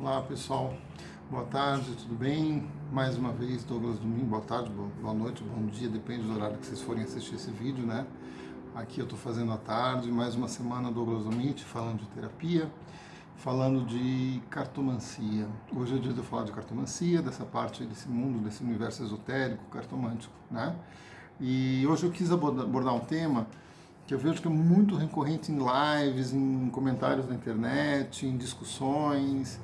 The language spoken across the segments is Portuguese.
Olá pessoal, boa tarde, tudo bem? Mais uma vez, Douglas Domingo, boa tarde, boa noite, bom dia, depende do horário que vocês forem assistir esse vídeo, né? Aqui eu estou fazendo à tarde, mais uma semana Douglas Domingo, falando de terapia, falando de cartomancia. Hoje é o dia de eu falar de cartomancia, dessa parte desse mundo, desse universo esotérico, cartomântico, né? E hoje eu quis abordar um tema que eu vejo que é muito recorrente em lives, em comentários na internet, em discussões,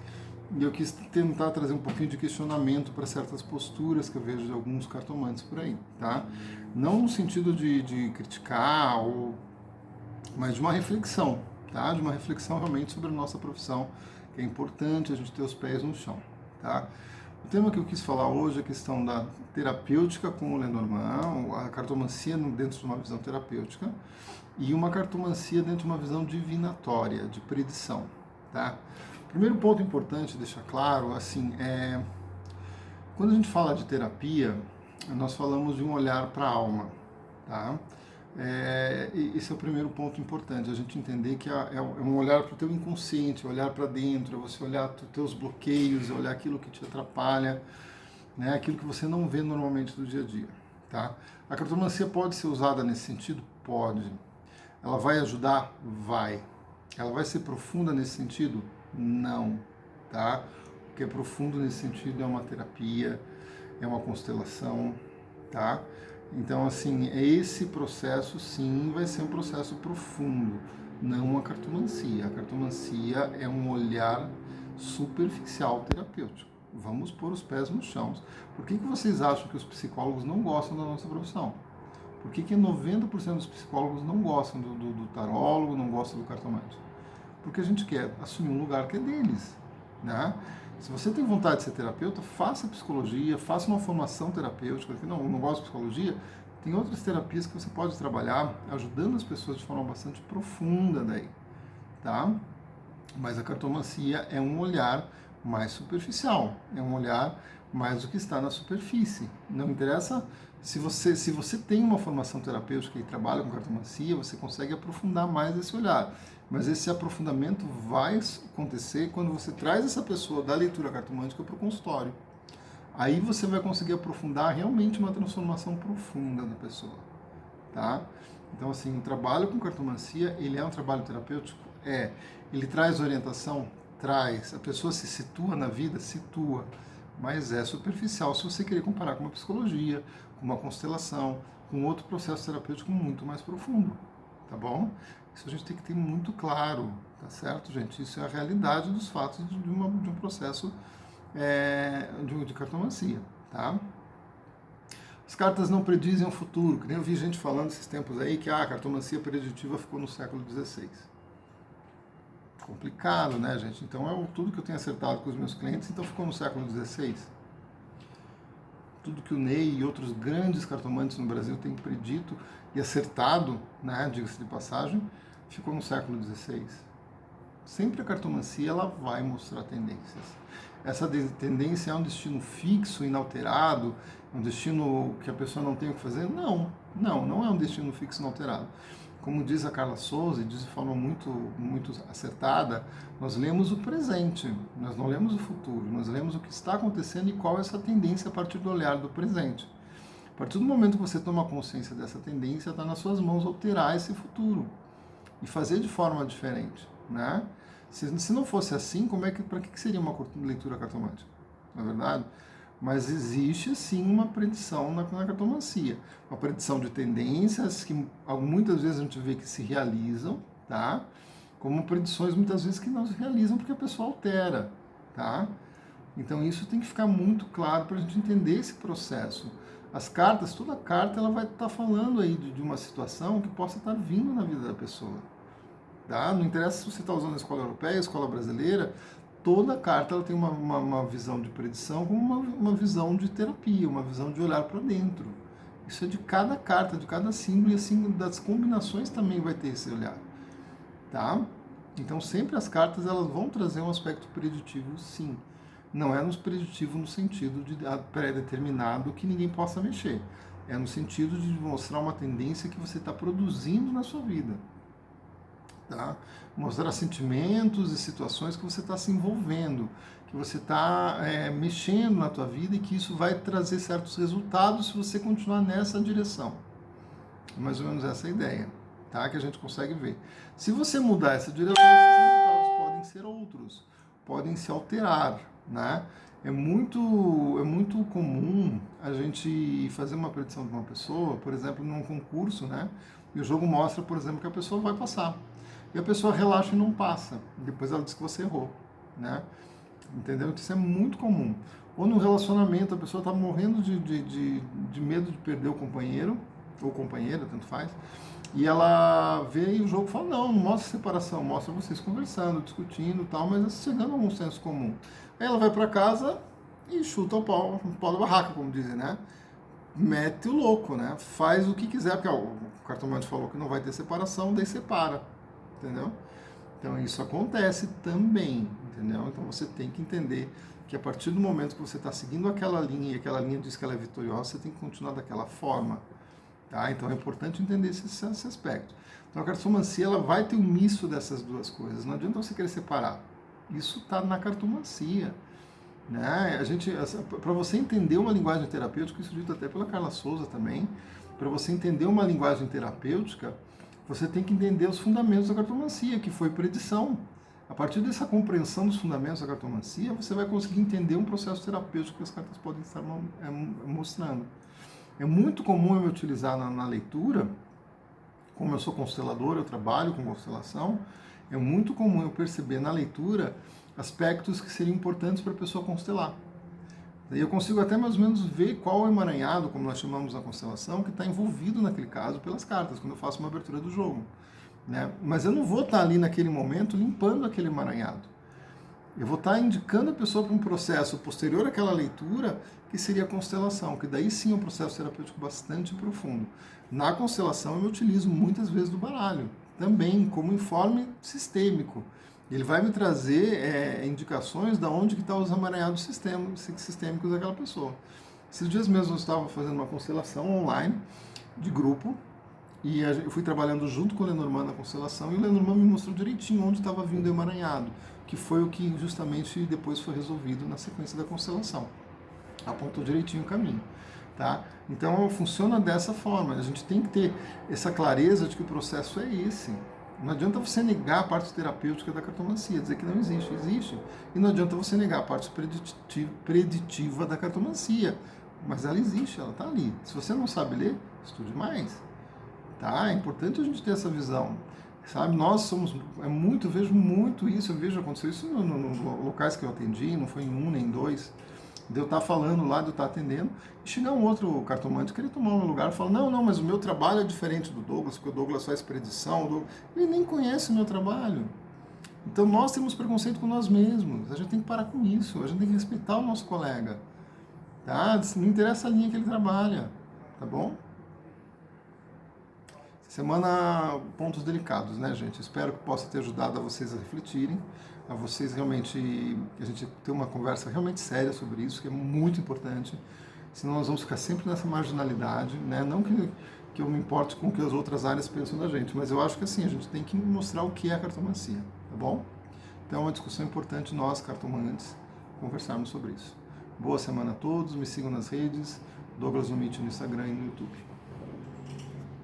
e eu quis tentar trazer um pouquinho de questionamento para certas posturas que eu vejo de alguns cartomantes por aí, tá? Não no sentido de criticar, mas de uma reflexão, tá? De uma reflexão realmente sobre a nossa profissão, que é importante a gente ter os pés no chão, tá? O tema que eu quis falar hoje é a questão da terapêutica com o Lenormand, a cartomancia dentro de uma visão terapêutica, e uma cartomancia dentro de uma visão divinatória, de predição, tá? Primeiro ponto importante deixar claro, assim, quando a gente fala de terapia, nós falamos de um olhar para a alma, tá? Esse é o primeiro ponto importante, a gente entender que é um olhar para o teu inconsciente, olhar para dentro, é você olhar os teus bloqueios, olhar aquilo que te atrapalha, né? Aquilo que você não vê normalmente no dia a dia, tá? A cartomancia pode ser usada nesse sentido? Pode. Ela vai ajudar? Vai. Ela vai ser profunda nesse sentido? Não, tá? O que é profundo nesse sentido é uma terapia, é uma constelação, tá? Então, assim, esse processo, sim, vai ser um processo profundo, não uma cartomancia. A cartomancia é um olhar superficial terapêutico. Vamos pôr os pés no chão. Por que vocês acham que os psicólogos não gostam da nossa profissão? Por que 90% dos psicólogos não gostam do tarólogo, não gostam do cartomante? Porque a gente quer assumir um lugar que é deles, né? Se você tem vontade de ser terapeuta, faça psicologia, faça uma formação terapêutica. Não gosta de psicologia? Tem outras terapias que você pode trabalhar ajudando as pessoas de forma bastante profunda daí, tá? Mas a cartomancia é um olhar mais superficial, é um olhar mais do que está na superfície. Não interessa se você tem uma formação terapêutica e trabalha com cartomancia, você consegue aprofundar mais esse olhar. Mas esse aprofundamento vai acontecer quando você traz essa pessoa da leitura cartomântica para o consultório. Aí você vai conseguir aprofundar realmente uma transformação profunda da pessoa, tá? Então, assim, o trabalho com cartomancia, ele é um trabalho terapêutico? Ele traz orientação? Traz. A pessoa se situa na vida? Situa. Mas é superficial se você querer comparar com uma psicologia, com uma constelação, com outro processo terapêutico muito mais profundo, tá bom? Isso a gente tem que ter muito claro, tá certo, gente? Isso é a realidade dos fatos de um processo de cartomancia, tá? As cartas não predizem o futuro, que nem eu vi gente falando esses tempos aí que a cartomancia preditiva ficou no século XVI. Complicado, né, gente? Então, tudo que eu tenho acertado com os meus clientes, então ficou no século XVI. Tudo que o Ney e outros grandes cartomantes no Brasil têm predito e acertado, né, diga-se de passagem, ficou no século XVI. Sempre a cartomancia ela vai mostrar tendências. Essa tendência é um destino fixo, inalterado, um destino que a pessoa não tem o que fazer? Não é um destino fixo, inalterado. Como diz a Carla Souza, e diz de forma muito acertada, nós lemos o presente, nós não lemos o futuro, nós lemos o que está acontecendo e qual é essa tendência a partir do olhar do presente. A partir do momento que você toma consciência dessa tendência, está nas suas mãos alterar esse futuro e fazer de forma diferente, né? Se não fosse assim, para que seria uma leitura cartomântica? Na verdade? Mas existe sim uma predição na cartomancia, uma predição de tendências que muitas vezes a gente vê que se realizam, tá? Como predições muitas vezes que não se realizam porque a pessoa altera, tá? Então isso tem que ficar muito claro para a gente entender esse processo. As cartas, toda carta ela vai estar falando aí de uma situação que possa estar vindo na vida da pessoa. Tá? Não interessa se você está usando a escola europeia, a escola brasileira, toda carta ela tem uma visão de predição como uma visão de terapia, uma visão de olhar para dentro. Isso é de cada carta, de cada símbolo, e assim das combinações também vai ter esse olhar. Tá? Então sempre as cartas elas vão trazer um aspecto preditivo, sim. Não é nos preditivo no sentido de pré-determinado que ninguém possa mexer. É no sentido de mostrar uma tendência que você está produzindo na sua vida. tá? Mostrar sentimentos e situações que você está se envolvendo, que você está mexendo na tua vida e que isso vai trazer certos resultados se você continuar nessa direção. Mais ou menos essa é a ideia, tá? Que a gente consegue ver. Se você mudar essa direção, esses resultados podem ser outros, podem se alterar, né? É muito comum a gente fazer uma predição de uma pessoa, por exemplo, num concurso, né? E o jogo mostra, por exemplo, que a pessoa vai passar. E a pessoa relaxa e não passa. Depois ela diz que você errou, né? Entendeu? Isso é muito comum. Ou no relacionamento, a pessoa está morrendo de medo de perder o companheiro, ou companheira, tanto faz, e ela vê e o jogo fala, não mostra separação, mostra vocês conversando, discutindo e tal, mas chegando a um senso comum. Aí ela vai para casa e chuta o pau da barraca, como dizem, né? Mete o louco, né? Faz o que quiser, porque o cartomante falou que não vai ter separação, daí separa, entendeu? Então isso acontece também, entendeu? Então você tem que entender que a partir do momento que você está seguindo aquela linha e aquela linha diz que ela é vitoriosa, você tem que continuar daquela forma. Tá? Então é importante entender esse aspecto. Então a cartomancia ela vai ter um misto dessas duas coisas. Não adianta você querer separar. Isso está na cartomancia. Né? Para você entender uma linguagem terapêutica, isso dito até pela Carla Souza também, para você entender uma linguagem terapêutica, você tem que entender os fundamentos da cartomancia, que foi predição. A partir dessa compreensão dos fundamentos da cartomancia, você vai conseguir entender um processo terapêutico que as cartas podem estar mostrando. É muito comum eu me utilizar na leitura, como eu sou constelador, eu trabalho com constelação, é muito comum eu perceber na leitura aspectos que seriam importantes para a pessoa constelar. E eu consigo até mais ou menos ver qual é o emaranhado, como nós chamamos na constelação, que está envolvido naquele caso pelas cartas, quando eu faço uma abertura do jogo. Né? Mas eu não vou estar ali naquele momento limpando aquele emaranhado. Eu vou estar indicando a pessoa para um processo posterior àquela leitura, que seria a constelação, que daí sim é um processo terapêutico bastante profundo. Na constelação eu me utilizo muitas vezes do baralho, também como informe sistêmico. Ele vai me trazer indicações de onde que estão os emaranhados sistêmicos daquela pessoa. Esses dias mesmo eu estava fazendo uma constelação online, de grupo, e eu fui trabalhando junto com o Lenormand na constelação, e o Lenormand me mostrou direitinho onde estava vindo o emaranhado, que foi o que justamente depois foi resolvido na sequência da constelação. Apontou direitinho o caminho. Tá? Então funciona dessa forma, a gente tem que ter essa clareza de que o processo é esse. Não adianta você negar a parte terapêutica da cartomancia, dizer que não existe, existe. E não adianta você negar a parte preditiva da cartomancia, mas ela existe, ela está ali. Se você não sabe ler, estude mais. Tá? É importante a gente ter essa visão. Sabe, nós somos, vejo muito isso, eu vejo acontecer isso nos locais que eu atendi, não foi em um nem em dois, de eu estar falando lá, de eu estar atendendo, e chegar um outro cartomante querer tomar o meu lugar e falar, não, mas o meu trabalho é diferente do Douglas, porque o Douglas faz predição, ele nem conhece o meu trabalho. Então nós temos preconceito com nós mesmos, a gente tem que parar com isso, a gente tem que respeitar o nosso colega, tá? Não interessa a linha que ele trabalha, tá bom? Semana, pontos delicados, né, gente? Espero que possa ter ajudado a vocês a refletirem, a vocês realmente, a gente ter uma conversa realmente séria sobre isso, que é muito importante, senão nós vamos ficar sempre nessa marginalidade, né? Não que eu me importe com o que as outras áreas pensam da gente, mas eu acho que assim, a gente tem que mostrar o que é a cartomancia, tá bom? Então é uma discussão importante nós, cartomantes, conversarmos sobre isso. Boa semana a todos, me sigam nas redes, Douglas no Meet no Instagram e no YouTube.